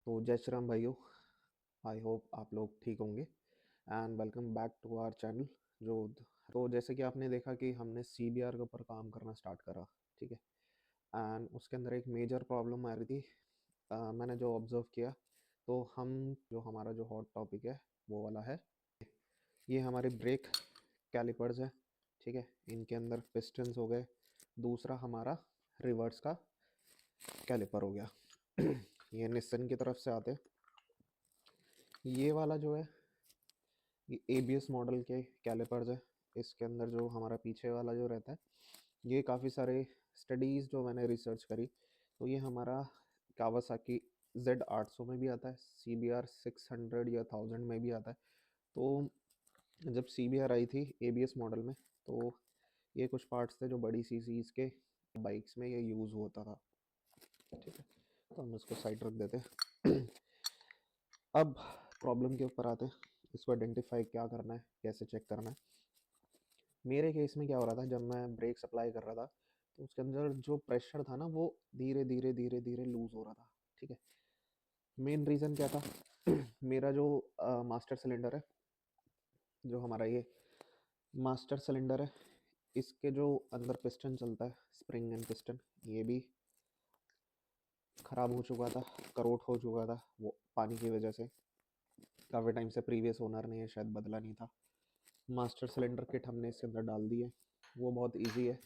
तो जय श्री राम भाइयों। आई होप आप लोग ठीक होंगे and welcome back to our channel. जो तो जैसे कि आपने देखा कि हमने सीबीआर के ऊपर काम करना स्टार्ट करा, ठीक है। एंड उसके अंदर एक मेजर प्रॉब्लम आ रही थी। मैंने जो ऑब्जर्व किया, तो हम जो हमारा जो हॉट टॉपिक है वो वाला है, ये हमारे ब्रेक कैलिपर्स है, ठीक है। इनके अंदर पिस्टन्स हो गए। दूसरा हमारा रिवर्स का कैलिपर हो गया। ये निस्सन की तरफ से आते हैं। ये वाला जो है ये एबीएस मॉडल के कैलिपर्स है। इसके अंदर जो हमारा पीछे वाला जो रहता है, ये काफ़ी सारे स्टडीज़ जो मैंने रिसर्च करी, तो ये हमारा कावासाकी Z800 में भी आता है, CBR 600 या 1000 में भी आता है। तो जब CBR आई थी एबीएस मॉडल में, तो ये कुछ पार्ट्स थे जो बड़ी सीसीज के बाइक्स में ये यूज़ होता था, ठीक है। तो हम इसको साइड रख देते हैं। अब प्रॉब्लम के ऊपर आते हैं, इसको आइडेंटिफाई क्या करना है, कैसे चेक करना है। मेरे केस में क्या हो रहा था, जब मैं ब्रेक सप्लाई कर रहा था, तो उसके अंदर जो प्रेशर था ना, वो धीरे धीरे धीरे धीरे लूज हो रहा था, ठीक है। मेन रीज़न क्या था? मेरा जो मास्टर सिलेंडर है, जो हमारा ये मास्टर सिलेंडर है, इसके जो अंदर पिस्टन चलता है, स्प्रिंग एंड पिस्टन, ये भी ख़राब हो चुका था, करोट हो चुका था वो पानी की वजह से। काफ़ी टाइम से प्रीवियस ओनर ने ये शायद बदला नहीं था। मास्टर सिलेंडर किट हमने इसके अंदर डाल दी है, वो बहुत इजी है।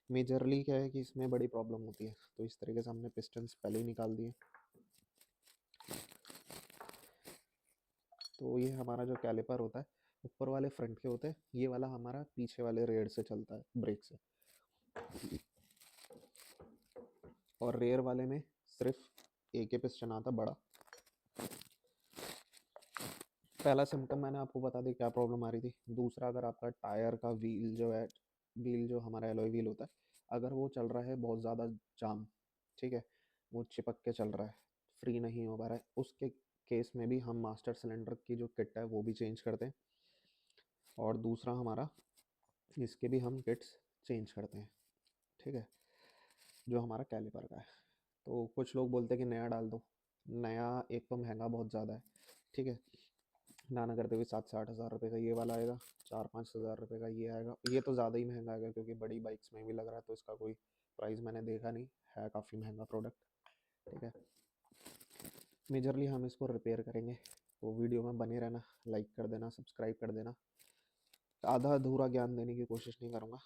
मेजरली क्या है कि इसमें बड़ी प्रॉब्लम होती है, तो इस तरीके से हमने पिस्टन्स पहले ही निकाल दिए। तो ये हमारा जो कैलिपर होता है, ऊपर वाले फ्रंट के होते हैं, ये वाला हमारा पीछे वाले रेयर से चलता है, ब्रेक से। और रेयर वाले में सिर्फ एक ही पिस्टन आता बड़ा। पहला सिम्टम मैंने आपको बता दी क्या प्रॉब्लम आ रही थी। दूसरा, अगर आपका टायर का व्हील जो है, व्हील जो हमारा एलॉय व्हील होता है, अगर वो चल रहा है बहुत ज़्यादा जाम, ठीक है, वो चिपक के चल रहा है, फ्री नहीं हो पा रहा है, उसके केस में भी हम मास्टर सिलेंडर की जो किट है वो भी चेंज करते हैं। और दूसरा हमारा, इसके भी हम किट्स चेंज करते हैं, ठीक है, जो हमारा कैलिपर का है। तो कुछ लोग बोलते हैं कि नया डाल दो। नया एक तो महंगा बहुत ज़्यादा है, ठीक है, ना ना करते हुए 7 से 8 हज़ार रुपये का ये वाला आएगा, 4-5 हज़ार रुपये का ये आएगा। ये तो ज़्यादा ही महंगा आएगा क्योंकि बड़ी बाइक्स में भी लग रहा है, तो इसका कोई प्राइस मैंने देखा नहीं है, काफ़ी महंगा प्रोडक्ट, ठीक है। मेजरली हम इसको रिपेयर करेंगे, तो वीडियो में बने रहना, लाइक कर देना, सब्सक्राइब कर देना। आधा अधूरा ज्ञान देने की कोशिश नहीं करूँगा।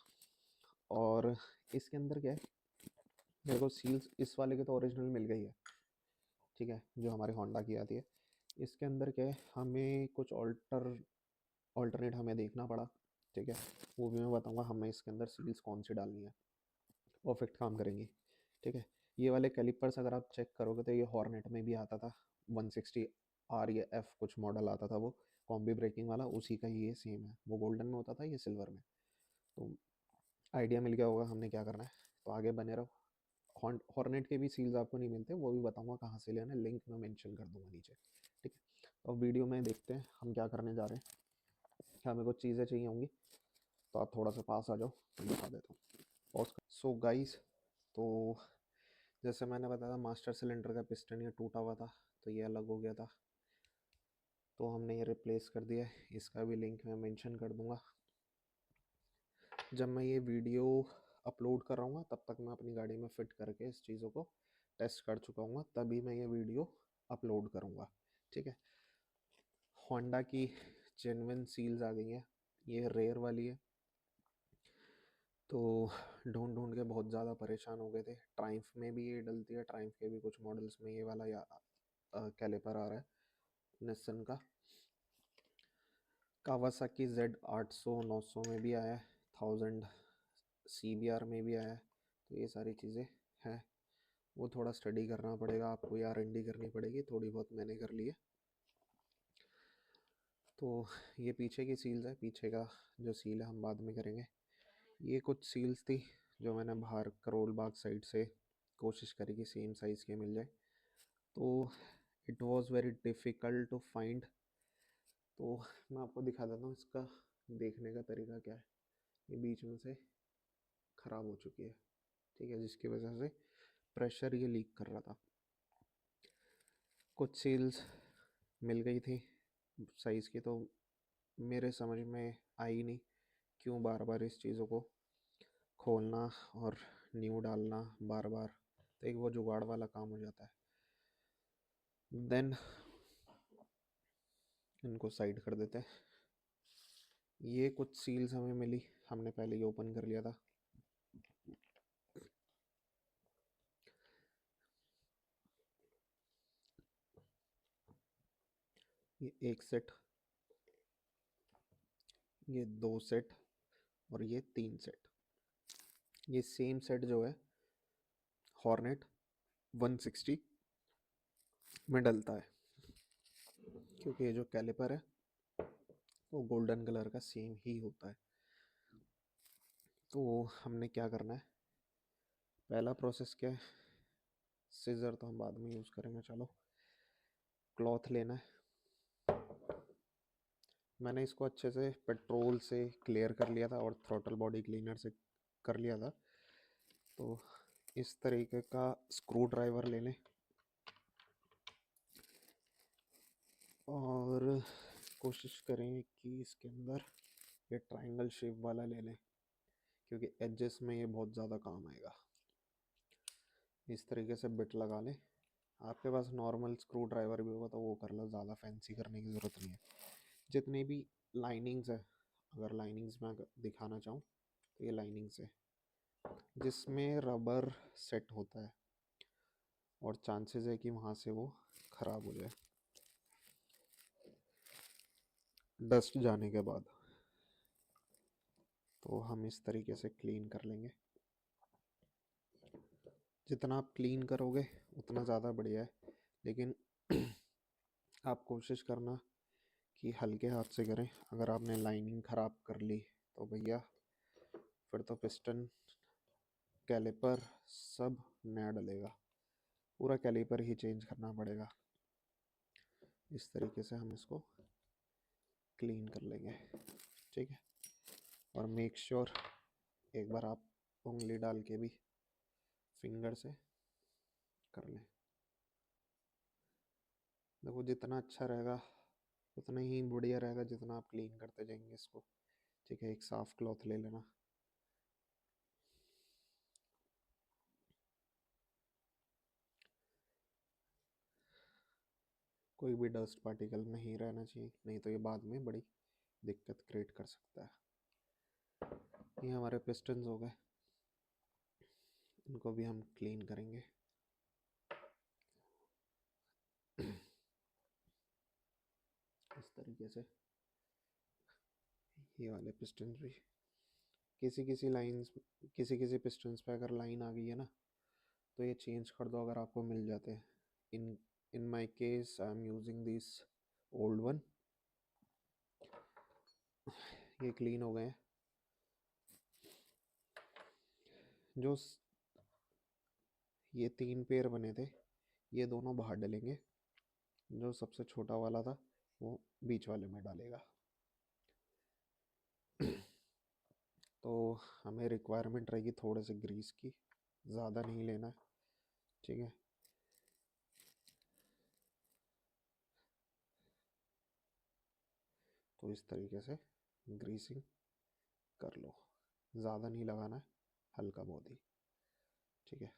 और इसके अंदर क्या है, मेरे को सील्स इस वाले के तो ओरिजिनल मिल गई है, ठीक है, जो हमारे होंडा की आती है। इसके अंदर क्या है, हमें कुछ ऑल्टरनेट हमें देखना पड़ा, ठीक है, वो भी मैं बताऊंगा हमें इसके अंदर सील्स कौन सी डालनी है, परफेक्ट काम करेंगी, ठीक है। ये वाले कैलिपर्स अगर आप चेक करोगे तो ये हॉर्नेट में भी आता था, 160R या F कुछ मॉडल आता था, वो कॉम्बी ब्रेकिंग वाला, उसी का ये सेम है। वो गोल्डन में होता था, ये सिल्वर में। तो आइडिया मिल गया होगा हमने क्या करना है, तो आगे बने रहो। हॉर्नेट के भी सील्स आपको नहीं मिलते, वो भी बताऊंगा कहाँ से लेना है, लिंक मैं मेंशन कर दूंगा नीचे, ठीक है। तो वीडियो में देखते हैं हम क्या करने जा रहे हैं। हमें कुछ चीज़ें चाहिए होंगी, तो आप थोड़ा सा पास आ जाओ, मैं बता देता हूँ। सो गाइस, तो जैसे मैंने बताया था, मास्टर सिलेंडर का पिस्टन ये टूटा हुआ था, तो ये अलग हो गया था, तो हमने ये रिप्लेस कर दिया है। इसका भी लिंक मैं मेंशन कर दूंगा। जब मैं ये वीडियो अपलोड कर रहा हूँ तब तक मैं अपनी गाड़ी में फिट करके इस चीज़ों को टेस्ट कर चुका हूँ, तभी मैं ये वीडियो अपलोड करूँगा, ठीक है। होंडा की जेन्युइन सील्स आ गई हैं, ये रेयर वाली है। तो ढूंढ ढूंढ के बहुत ज़्यादा परेशान हो गए थे। ट्राइम्फ में भी ये डलती है, ट्राइम्फ के भी कुछ मॉडल्स में ये वाला या कैलिपर आ रहा है निस्सन का। कावासाकी Z800 900 में भी आया है, 1000 CBR में भी आया है। तो ये सारी चीज़ें हैं, वो थोड़ा स्टडी करना पड़ेगा आपको, या R&D करनी पड़ेगी, थोड़ी बहुत मैंने कर ली है। तो ये पीछे की सील्स है, पीछे का जो सील है हम बाद में करेंगे। ये कुछ सील्स थी जो मैंने बाहर करोल बाग साइड से कोशिश करी कि सेम साइज़ के मिल जाए, तो it was very difficult to find. तो मैं आपको दिखा देता हूँ इसका देखने का तरीका क्या है। ये बीच में से ख़राब हो चुकी है, ठीक है, जिसकी वजह से प्रेशर ये लीक कर रहा था। कुछ सील्स मिल गई थी साइज़ की, तो मेरे समझ में आई नहीं क्यों बार बार इस चीज़ों को खोलना और न्यू डालना बार बार, तो एक वो जुगाड़ वाला काम हो जाता है। देन इनको साइड कर देते हैं। ये कुछ सील्स हमें मिली, हमने पहले ही ओपन कर लिया था। ये एक सेट, ये 2 सेट और ये 3 सेट। ये सेम सेट जो है हॉर्नेट 160 में डलता है, क्योंकि ये जो कैलिपर है वो गोल्डन कलर का सेम ही होता है। तो हमने क्या करना है, पहला प्रोसेस क्या है, सीजर तो हम बाद में यूज़ करेंगे। चलो, क्लॉथ लेना है। मैंने इसको अच्छे से पेट्रोल से क्लियर कर लिया था और थ्रॉटल बॉडी क्लीनर से कर लिया था। तो इस तरीके का स्क्रू ड्राइवर ले लें और कोशिश करें कि इसके अंदर ये ट्रायंगल शेप वाला ले लें, क्योंकि एजेस में ये बहुत ज़्यादा काम आएगा। इस तरीके से बिट लगा लें। आपके पास नॉर्मल स्क्रू ड्राइवर भी होगा तो वो कर लो, ज़्यादा फैंसी करने की ज़रूरत नहीं है। जितनी भी लाइनिंग्स है, अगर लाइनिंग्स में दिखाना चाहूँ तो ये लाइनिंग्स है जिसमें रबर सेट होता है और चांसेस है कि वहाँ से वो ख़राब हो जाए डस्ट जाने के बाद। तो हम इस तरीके से क्लीन कर लेंगे। जितना आप क्लीन करोगे उतना ज़्यादा बढ़िया है, लेकिन आप कोशिश करना कि हल्के हाथ से करें। अगर आपने लाइनिंग ख़राब कर ली तो भैया फिर तो पिस्टन कैलिपर सब नया डलेगा, पूरा कैलिपर ही चेंज करना पड़ेगा। इस तरीके से हम इसको क्लीन कर लेंगे, ठीक है। और मेक श्योर एक बार आप उंगली डाल के भी फिंगर से कर लें। देखो, जितना अच्छा रहेगा उतना ही बढ़िया रहेगा जितना आप क्लीन करते जाएंगे इसको, ठीक है। एक साफ क्लॉथ ले लेना। कोई भी डस्ट पार्टिकल नहीं रहना चाहिए, नहीं तो ये बाद में बड़ी दिक्कत क्रिएट कर सकता है। ये हमारे पिस्टन्स हो गए, इनको भी हम क्लीन करेंगे। इस तरीके से ये वाले पिस्टन्स भी, किसी किसी लाइंस, किसी किसी पिस्टन्स पे अगर लाइन आ गई है ना तो ये चेंज कर दो अगर आपको मिल जाते हैं। In in my case I am using this old one. ये क्लीन हो गए हैं। जो ये 3 पेयर बने थे ये दोनों बाहर डलेंगे, जो सबसे छोटा वाला था वो बीच वाले में डालेगा। तो हमें रिक्वायरमेंट रहेगी थोड़े से ग्रीस की, ज़्यादा नहीं लेना है, ठीक है। तो इस तरीके से ग्रीसिंग कर लो, ज़्यादा नहीं लगाना है, हल्का बहुत ही, ठीक है।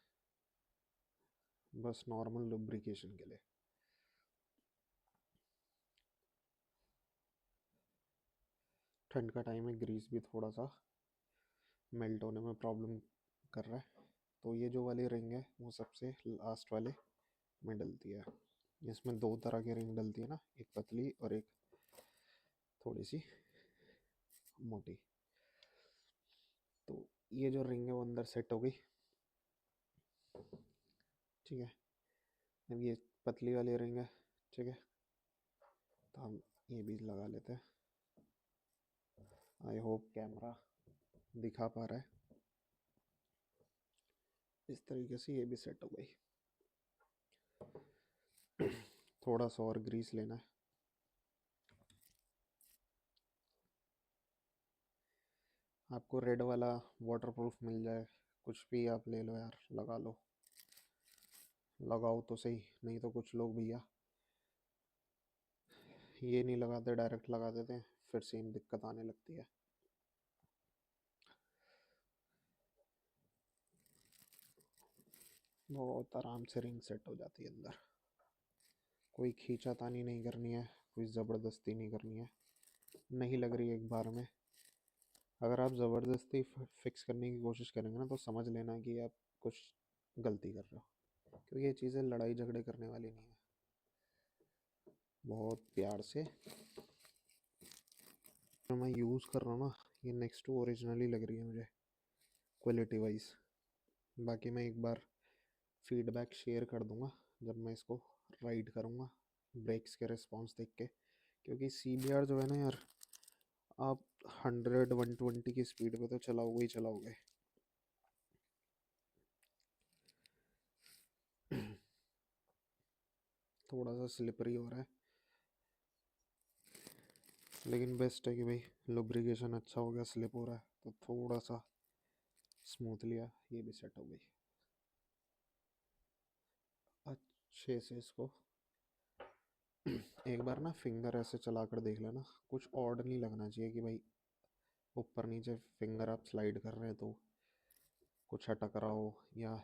बस नॉर्मल लुब्रिकेशन के लिए। ठंड का टाइम है, ग्रीस भी थोड़ा सा मेल्ट होने में प्रॉब्लम कर रहा है। तो ये जो वाली रिंग है वो सबसे लास्ट वाले में डलती है। इसमें 2 तरह की रिंग डलती है ना, एक पतली और एक थोड़ी सी मोटी। तो ये जो रिंग है वो अंदर सेट हो गई, ठीक है। अब ये पतली वाली रिंग है, ठीक है। तो हम ये भी लगा लेते हैं। आई होप कैमरा दिखा पा रहा है। इस तरीके से ये भी सेट हो गई। थोड़ा सा और ग्रीस लेना है। आपको रेड वाला वाटरप्रूफ मिल जाए, कुछ भी आप ले लो यार, लगा लो, लगाओ तो सही। नहीं तो कुछ लोग भैया ये नहीं लगाते, डायरेक्ट लगा देते हैं, फिर सेम दिक्कत आने लगती है। बहुत आराम से रिंग सेट हो जाती है अंदर। कोई खींचातानी नहीं करनी है, कोई ज़बरदस्ती नहीं करनी है। नहीं लग रही एक बार में। अगर आप ज़बरदस्ती फिक्स करने की कोशिश करेंगे ना, तो समझ लेना कि आप कुछ गलती कर रहे हो, क्योंकि ये चीज़ें लड़ाई झगड़े करने वाली नहीं है। बहुत प्यार से जो मैं यूज़ कर रहा हूँ ना, ये नेक्स्ट टू ओरिजिनली लग रही है मुझे क्वालिटी वाइज। बाकी मैं एक बार फीडबैक शेयर कर दूंगा जब मैं इसको राइड करूँगा, ब्रेक्स के रिस्पॉन्स देख के। क्योंकि CBR जो है ना यार, आप 100-120 की स्पीड पे तो चलाओगे ही चलाओगे। थोड़ा सा स्लिपरी हो रहा है, लेकिन बेस्ट है कि भाई लुब्रिकेशन अच्छा हो गया, स्लिप हो रहा है तो थोड़ा सा स्मूथ लिया, ये भी सेट हो गई अच्छे से। इसको एक बार ना फिंगर ऐसे चला कर देख लेना, कुछ ऑड नहीं लगना चाहिए कि भाई ऊपर नीचे फिंगर आप स्लाइड कर रहे हैं तो कुछ अटक रहा हो या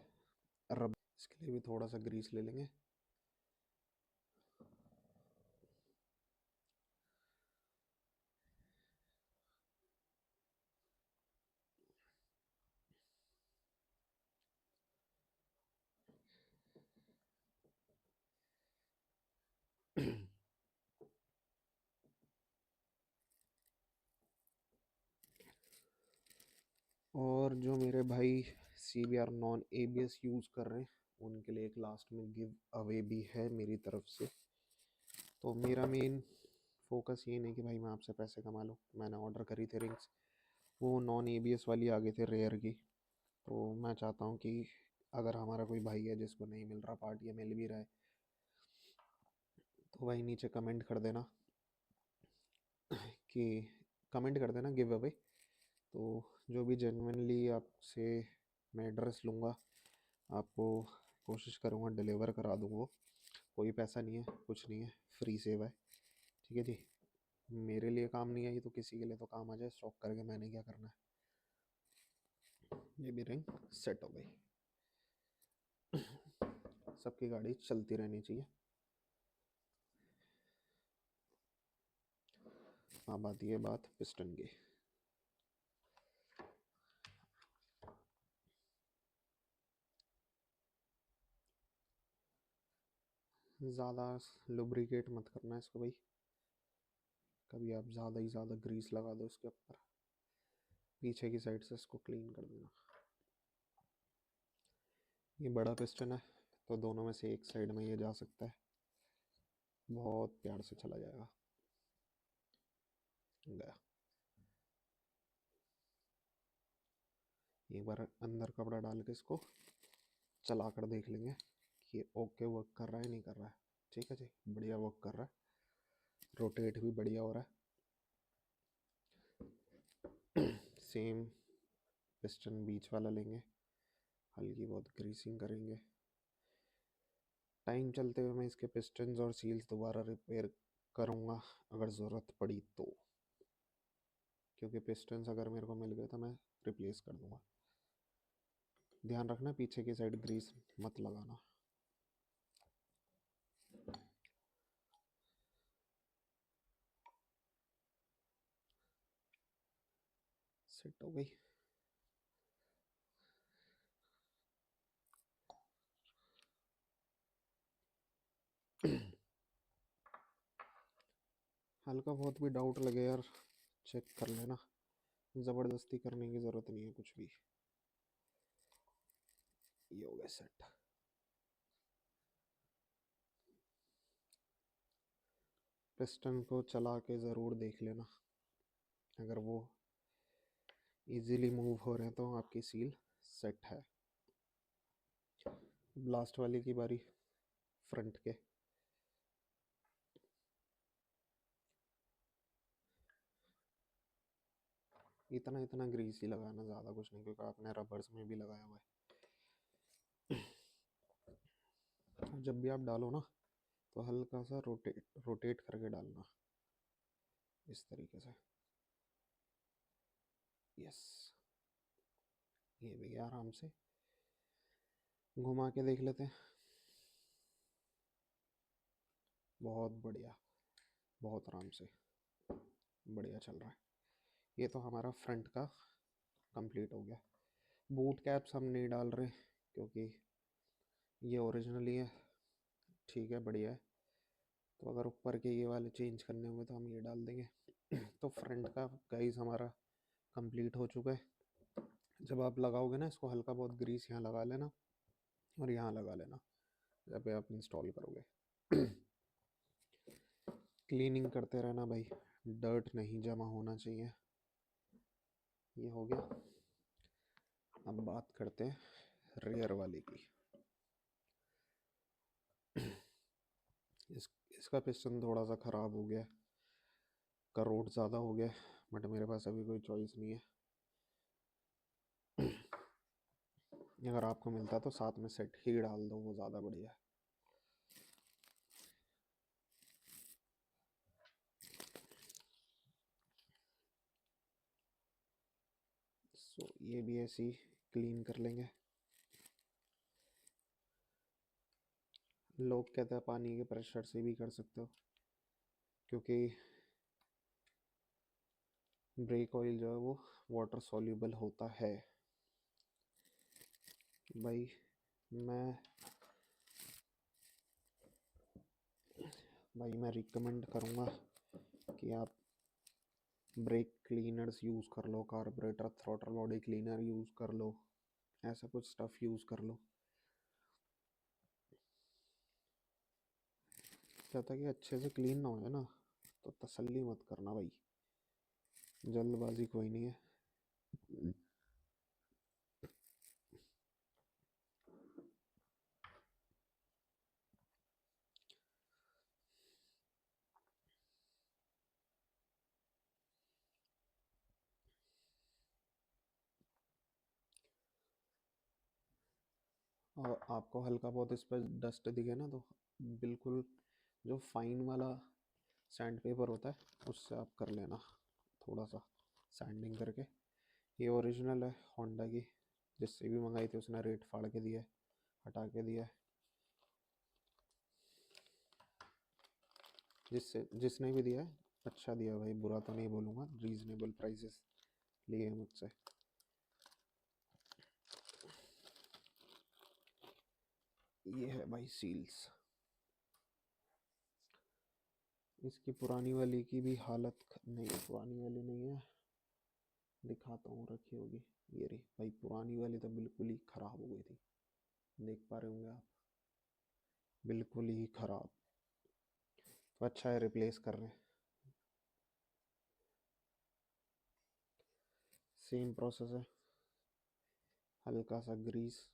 रब। इसके लिए भी थोड़ा सा ग्रीस ले लेंगे। और जो मेरे भाई CBR नॉन ABS यूज़ कर रहे हैं, उनके लिए एक लास्ट में गिव अवे भी है मेरी तरफ से। तो मेरा मेन फोकस ये नहीं कि भाई मैं आपसे पैसे कमा लूँ। मैंने ऑर्डर करी थी रिंग्स, वो नॉन ABS वाली आ गई थी रेयर की। तो मैं चाहता हूँ कि अगर हमारा कोई भाई है जिसको नहीं मिल रहा पार्ट, या मिल भी रहा है, तो भाई नीचे कमेंट कर देना कि कमेंट कर देना गिव अवे। तो जो भी जेन्युइनली आपसे मैं एड्रेस लूँगा, आपको कोशिश करूँगा डिलीवर करा दूँ। वो कोई पैसा नहीं है, कुछ नहीं है, फ्री सेवा है। ठीक है जी। मेरे लिए काम नहीं आई तो किसी के लिए तो काम आ जाए, स्टॉक करके मैंने क्या करना है। ये भी रिंग सेट हो गई। सबकी गाड़ी चलती रहनी चाहिए। अब आती है बात पिस्टन की। ज़्यादा लुब्रिकेट मत करना इसको भाई, कभी आप ज़्यादा ही ज़्यादा ग्रीस लगा दो इसके ऊपर। पीछे की साइड से इसको क्लीन कर देना। ये बड़ा पिस्टन है तो दोनों में से एक साइड में ये जा सकता है, बहुत प्यार से चला जाएगा। गया। एक बार अंदर कपड़ा डाल के इसको चला कर देख लेंगे कि ओके वर्क कर रहा है नहीं कर रहा है। ठीक है जी, बढ़िया वर्क कर रहा है, रोटेट भी बढ़िया हो रहा है। सेम पिस्टन बीच वाला लेंगे, हल्की बहुत ग्रीसिंग करेंगे। टाइम चलते हुए मैं इसके पिस्टन्स और सील्स दोबारा रिपेयर करूँगा अगर ज़रूरत पड़ी तो, क्योंकि पिस्टन्स अगर मेरे को मिल गए तो मैं रिप्लेस कर दूँगा। ध्यान रखना पीछे की साइड ग्रीस मत लगाना। सेट हो गई। हल्का बहुत भी डाउट लगे यार, चेक कर लेना, ज़बरदस्ती करने की ज़रूरत नहीं है कुछ भी। ये हो गया सेट। पिस्टन को चला के ज़रूर देख लेना, अगर वो इजीली मूव हो रहे हैं तो आपकी सील सेट है। लास्ट वाली की बारी, फ्रंट के। इतना इतना ग्रीस ही लगाना, ज़्यादा कुछ नहीं, क्योंकि आपने रबर्स में भी लगाया हुआ है। जब भी आप डालो ना, तो हल्का सा रोटेट रोटेट करके डालना इस तरीके से। यस, ये भी आराम से घुमा के देख लेते हैं। बहुत बढ़िया, बहुत आराम से, बढ़िया चल रहा है। ये तो हमारा फ्रंट का कंप्लीट हो गया। बूट कैप्स हम नहीं डाल रहे क्योंकि ये ओरिजिनल ही है। ठीक है, बढ़िया है। तो अगर ऊपर के ये वाले चेंज करने होंगे तो हम ये डाल देंगे। तो फ्रंट का गाइस हमारा कंप्लीट हो चुका है। जब आप लगाओगे ना इसको, हल्का बहुत ग्रीस यहाँ लगा लेना और यहाँ लगा लेना जब आप इंस्टॉल करोगे। क्लीनिंग करते रहना भाई, डर्ट नहीं जमा होना चाहिए। ये हो गया। अब बात करते हैं रियर वाले की। इसका पिस्टन थोड़ा सा ख़राब हो गया, करोड़ ज़्यादा हो गया, बट मेरे पास अभी कोई चॉइस नहीं है। अगर आपको मिलता तो साथ में सेट ही डाल दो, वो ज़्यादा बढ़िया है। सो ये भी ऐसे ही क्लीन कर लेंगे। लोग कहते हैं पानी के प्रेशर से भी कर सकते हो, क्योंकि ब्रेक ऑयल जो है वो वाटर सॉल्यूबल होता है। भाई मैं मैं रिकमेंड करूँगा कि आप ब्रेक क्लीनर्स यूज़ कर लो, carburettor throttle body cleaner use कर लो, ऐसा कुछ स्टफ़ यूज़ कर लो। क्या था कि अच्छे से क्लीन ना हो ना, तो तसल्ली मत करना भाई, जल्दबाजी कोई नहीं है। और आपको हल्का बहुत इस पर डस्ट दिखे ना, तो बिल्कुल जो फाइन वाला सैंड पेपर होता है उससे आप कर लेना, थोड़ा सा सैंडिंग करके। ये ओरिजिनल है होंडा की, जिससे भी मंगाई थी उसने रेट फाड़ के दिया है, हटा के दिया है। जिसने भी दिया है अच्छा दिया भाई, बुरा तो नहीं बोलूँगा, रीजनेबल प्राइसेस लिए मुझसे। ये है भाई सील्स। इसकी पुरानी वाली की भी हालत नहीं, पुरानी वाली नहीं है, दिखाता हूँ, रखी होगी। ये रही भाई, पुरानी वाली तो बिल्कुल ही ख़राब हो गई थी, देख पा रहे होंगे आप, बिल्कुल ही ख़राब। तो अच्छा है रिप्लेस कर रहे हैं। सेम प्रोसेस है, हल्का सा ग्रीस,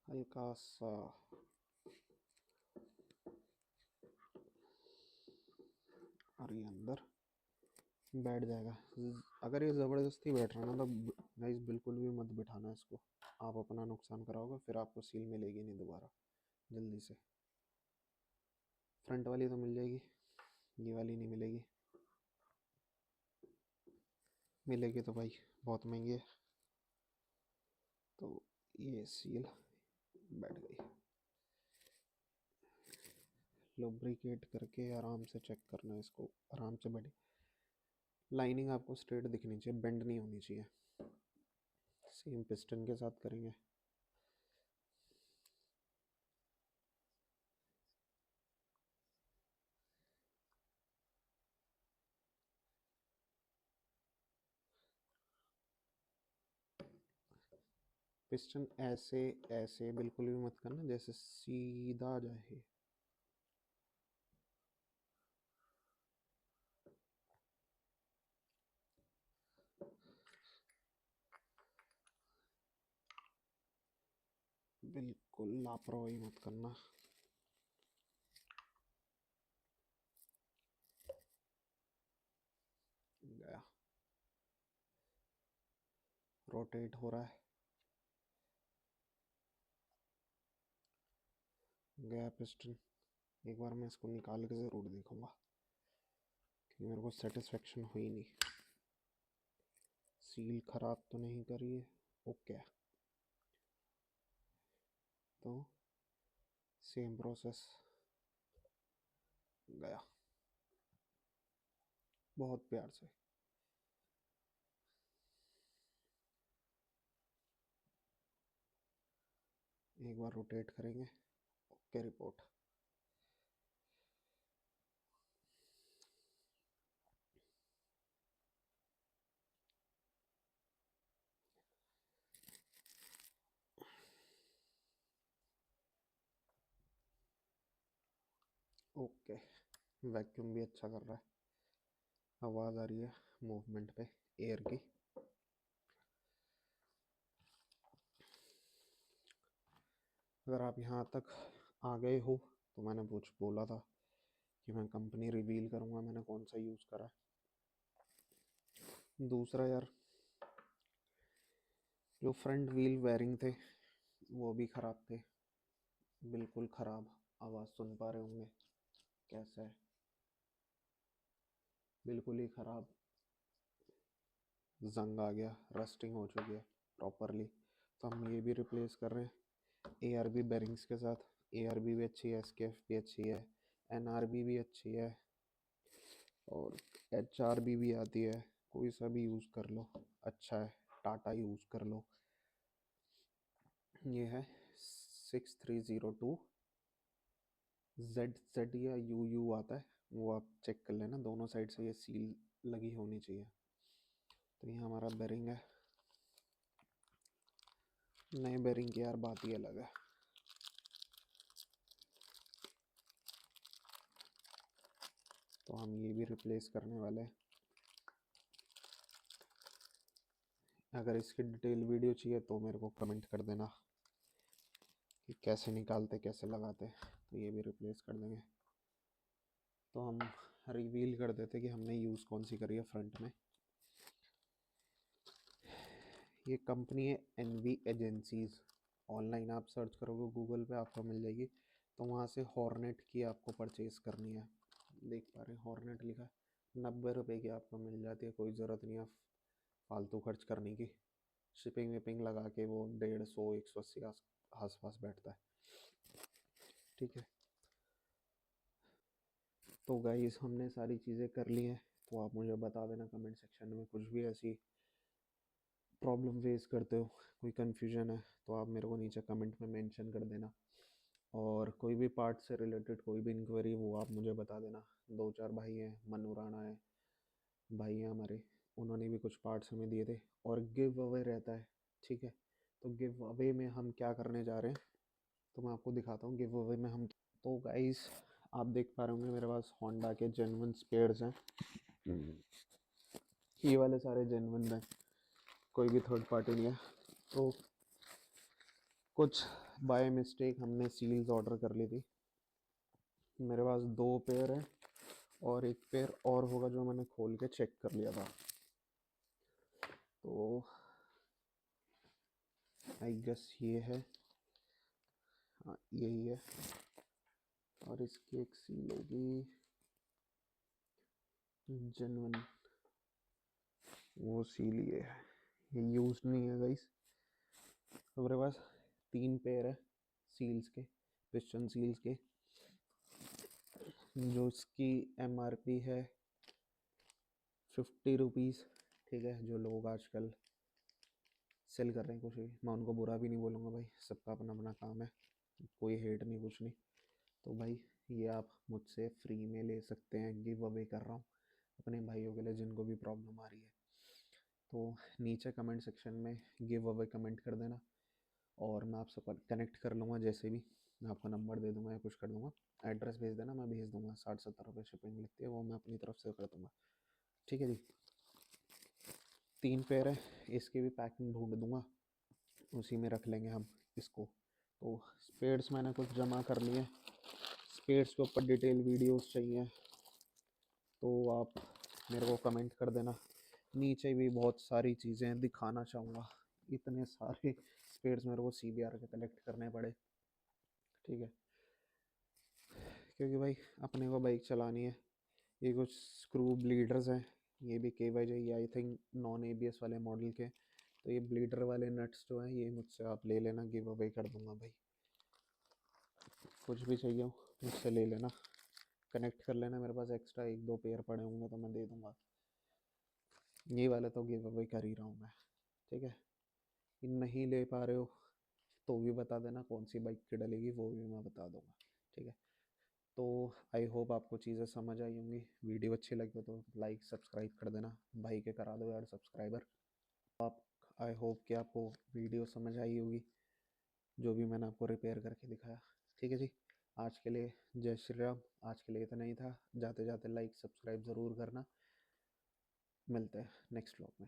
हल्का सा, और ये अंदर बैठ जाएगा। अगर ये ज़बरदस्ती बैठ रहा है ना, तो गाइस बिल्कुल भी मत बिठाना इसको, आप अपना नुकसान कराओगे, फिर आपको सील मिलेगी नहीं दोबारा जल्दी से। फ्रंट वाली तो मिल जाएगी, ये वाली नहीं मिलेगी, मिलेगी तो भाई बहुत महंगी है। तो ये सील बैठ गई, लुब्रिकेट करके आराम से चेक करना है इसको, आराम से बैठे। लाइनिंग आपको स्ट्रेट दिखनी चाहिए, बेंड नहीं होनी चाहिए। सेम पिस्टन के साथ करेंगे। पिस्टन ऐसे ऐसे बिल्कुल भी मत करना, जैसे सीधा जाए, बिल्कुल लापरवाही मत करना। गया, रोटेट हो रहा है, गया पिस्टन। एक बार मैं इसको निकाल के ज़रूर देखूंगा क्योंकि मेरे को सेटिस्फेक्शन हुई नहीं। सील खराब तो नहीं करी है, ओके। तो सेम प्रोसेस, गया बहुत प्यार से। एक बार रोटेट करेंगे, ओके रिपोर्ट। ओके, वैक्यूम भी अच्छा कर रहा है, आवाज़ आ रही है मूवमेंट पे एयर की। अगर आप यहाँ तक आ गए हो तो मैंने कुछ बोला था कि मैं कंपनी रिवील करूँगा मैंने कौन सा यूज़ करा है। दूसरा यार, जो फ्रंट व्हील वायरिंग थे वो भी ख़राब थे, बिल्कुल ख़राब। आवाज़ सुन पा रहे होंगे कैसा है, बिल्कुल ही ख़राब। जंग आ गया, रस्टिंग हो चुकी है प्रॉपरली। तो हम ये भी रिप्लेस कर रहे हैं ARB बेरिंग्स के साथ। ARB भी अच्छी है, SKF भी अच्छी है, NRB भी अच्छी है, और HRB भी आती है। कोई सा भी यूज़ कर लो, अच्छा है। टाटा यूज़ कर लो। ये है 6302 ZZ या UU आता है, वो आप चेक कर लेना। दोनों साइड से ये सील लगी होनी चाहिए। तो ये हमारा बेरिंग है। नए बेरिंग की यार बात ही अलग है। तो हम ये भी रिप्लेस करने वाले हैं। अगर इसकी डिटेल वीडियो चाहिए तो मेरे को कमेंट कर देना कि कैसे निकालते कैसे लगाते, तो ये भी रिप्लेस कर देंगे। तो हम रिवील कर देते कि हमने यूज़ कौन सी करी है फ्रंट में। ये कंपनी है NV एजेंसीज़। ऑनलाइन आप सर्च करोगे गूगल पे आपको मिल जाएगी। तो वहाँ से हॉर्नेट की आपको परचेज़ करनी है। देख पा रहे हैं हॉर्नेट लिखा है, 90 रुपये की आपको मिल जाती है। कोई ज़रूरत नहीं है फालतू खर्च करने की। शिपिंग विपिंग लगा के वो 150 180 आस पास बैठता है, ठीक है। तो गाइस हमने सारी चीज़ें कर ली हैं। तो आप मुझे बता देना कमेंट सेक्शन में, कुछ भी ऐसी प्रॉब्लम फेस करते हो, कोई कन्फ्यूजन है तो आप मेरे को नीचे कमेंट में मेंशन कर देना। और कोई भी पार्ट से रिलेटेड कोई भी इंक्वायरी वो आप मुझे बता देना। 2-4 भाई हैं, मनु राणा है भाई हैं हमारे, उन्होंने भी कुछ पार्ट्स हमें दिए थे। और गिव अवे रहता है, ठीक है। तो गिव अवे में हम क्या करने जा रहे हैं तो मैं आपको दिखाता हूँ गिव अवे में हम। तो गाइस आप देख पा रहे होंगे मेरे पास होंडा के जेन्युइन स्पेयर्स हैं। ये वाले सारे जेन्युइन हैं, कोई भी थर्ड पार्टी नहीं है। तो कुछ बाय मिस्टेक हमने सील्स ऑर्डर कर ली थी। मेरे पास 2 पेयर है और एक पेयर और होगा जो मैंने खोल के चेक कर लिया था। तो आई गेस ये है, हाँ यही है। और इसकी एक सील होगी जेन्युइन, वो सील ये है, ये यूज नहीं है गाइस। तो मेरे पास 3 पेयर है सील्स के, पिस्टन सील्स के, जो इसकी MRP है 50 रुपीज़, ठीक है। जो लोग आजकल सेल कर रहे हैं कुछ भी, मैं उनको बुरा भी नहीं बोलूँगा भाई, सबका अपना अपना काम है, कोई हेट नहीं कुछ नहीं। तो भाई ये आप मुझसे फ्री में ले सकते हैं, गिव अवे कर रहा हूँ अपने भाइयों के लिए जिनको भी प्रॉब्लम आ रही है। तो नीचे कमेंट सेक्शन में गिव अवे कमेंट कर देना और मैं आपसे कनेक्ट कर लूँगा। जैसे भी मैं आपका नंबर दे दूँगा या कुछ कर दूँगा, एड्रेस भेज देना, मैं भेज दूँगा। 60-70 रुपये शिपिंग लगती है, वो मैं अपनी तरफ से कर दूँगा, ठीक है जी। 3 पेयर है, इसकी भी पैकिंग ढूंढ दूँगा, उसी में रख लेंगे हम इसको। तो स्पेयर्स मैंने कुछ जमा कर लिए। स्पेयर्स के ऊपर डिटेल वीडियोस चाहिए तो आप मेरे को कमेंट कर देना। नीचे भी बहुत सारी चीज़ें दिखाना चाहूँगा इतने सारे स्पेयर्स मेरे को CBR के कलेक्ट करने पड़े, ठीक है, क्योंकि भाई अपने को बाइक चलानी है। ये कुछ स्क्रू ब्लीडर्स हैं, ये भी KYJ, ये आई थिंक नॉन ABS वाले मॉडल के। तो ये ब्लीडर वाले नट्स जो हैं ये मुझसे आप ले लेना, गिव अवे कर दूंगा भाई। कुछ भी चाहिए हो मुझसे ले लेना, कनेक्ट कर लेना, मेरे पास एक्स्ट्रा 1-2 पेयर पड़े होंगे तो मैं दे दूंगा। ये वाले तो गिव अवे कर ही रहा हूँ मैं, ठीक है। नहीं ले पा रहे हो तो भी बता देना कौन सी बाइक की डलेगी, वो भी मैं बता दूंगा, ठीक है। तो आई होप आपको चीज़ें समझ आई होंगी। वीडियो अच्छी लगी हो तो लाइक सब्सक्राइब कर देना, भाई के करा दो यार सब्सक्राइबर। आप, आई होप कि आपको वीडियो समझ आई होगी जो भी मैंने आपको रिपेयर करके दिखाया, ठीक है जी। आज के लिए जय श्री राम, आज के लिए इतना ही था। जाते जाते लाइक सब्सक्राइब ज़रूर करना। मिलते हैं नेक्स्ट व्लॉग में।